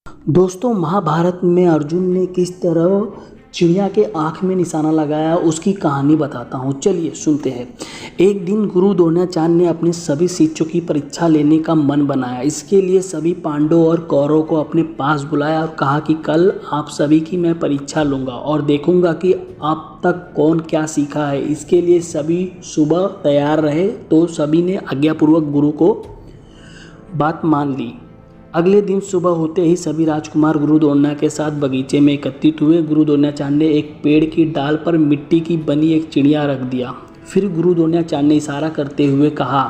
दोस्तों, महाभारत में अर्जुन ने किस तरह चिड़िया के आँख में निशाना लगाया उसकी कहानी बताता हूँ। चलिए सुनते हैं। एक दिन गुरु द्रोणाचार्य ने अपने सभी शिष्यों की परीक्षा लेने का मन बनाया। इसके लिए सभी पांडवों और कौरवों को अपने पास बुलाया और कहा कि कल आप सभी की मैं परीक्षा लूँगा और देखूँगा कि आप तक कौन क्या सीखा है। इसके लिए सभी सुबह तैयार रहे। तो सभी ने आज्ञापूर्वक गुरु को बात मान ली। अगले दिन सुबह होते ही सभी राजकुमार गुरु द्रोणाचार्य के साथ बगीचे में एकत्रित हुए। गुरु द्रोणाचार्य ने एक पेड़ की डाल पर मिट्टी की बनी एक चिड़िया रख दिया। फिर गुरु द्रोणाचार्य ने इशारा करते हुए कहा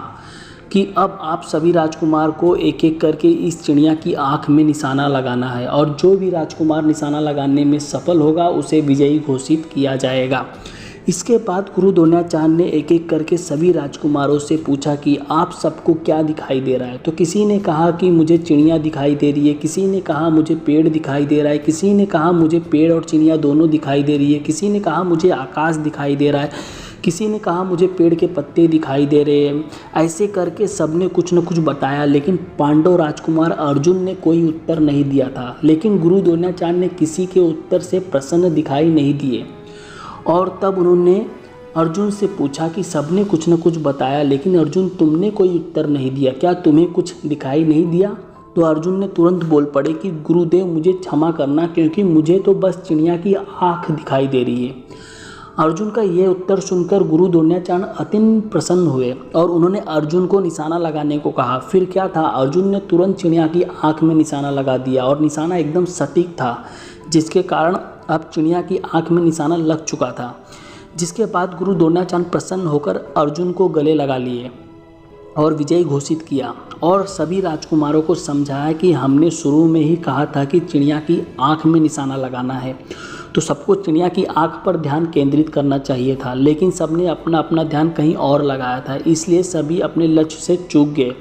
कि अब आप सभी राजकुमार को एक एक करके इस चिड़िया की आँख में निशाना लगाना है और जो भी राजकुमार निशाना लगाने में सफल होगा उसे विजयी घोषित किया जाएगा। इसके बाद गुरु द्रोणाचार्य ने एक एक करके सभी राजकुमारों से पूछा कि आप सबको क्या दिखाई दे रहा है। तो किसी ने कहा कि मुझे चिड़िया दिखाई दे रही है, किसी ने कहा मुझे पेड़ दिखाई दे रहा है, किसी ने कहा मुझे पेड़ और चिड़िया दोनों दिखाई दे रही है, किसी ने कहा मुझे आकाश दिखाई दे रहा है, किसी ने कहा मुझे पेड़ के पत्ते दिखाई दे रहे हैं। ऐसे करके सबने कुछ न कुछ बताया, लेकिन पांडव राजकुमार अर्जुन ने कोई उत्तर नहीं दिया था। लेकिन गुरु द्रोणाचार्य ने किसी के उत्तर से प्रसन्न दिखाई नहीं दिए और तब उन्होंने अर्जुन से पूछा कि सबने कुछ न कुछ बताया, लेकिन अर्जुन तुमने कोई उत्तर नहीं दिया, क्या तुम्हें कुछ दिखाई नहीं दिया? तो अर्जुन ने तुरंत बोल पड़े कि गुरुदेव मुझे क्षमा करना, क्योंकि मुझे तो बस चिड़िया की आँख दिखाई दे रही है। अर्जुन का यह उत्तर सुनकर गुरु द्रोणाचार्य अत्यंत प्रसन्न हुए और उन्होंने अर्जुन को निशाना लगाने को कहा। फिर क्या था, अर्जुन ने तुरंत चिड़िया की आँख में निशाना लगा दिया और निशाना एकदम सटीक था, जिसके कारण अब चिड़िया की आंख में निशाना लग चुका था। जिसके बाद गुरु द्रोणाचार्य प्रसन्न होकर अर्जुन को गले लगा लिए और विजयी घोषित किया और सभी राजकुमारों को समझाया कि हमने शुरू में ही कहा था कि चिड़िया की आंख में निशाना लगाना है। तो सबको चिड़िया की आंख पर ध्यान केंद्रित करना चाहिए था, लेकिन सबने अपना अपना ध्यान कहीं और लगाया था, इसलिए सभी अपने लक्ष्य से चूक गए।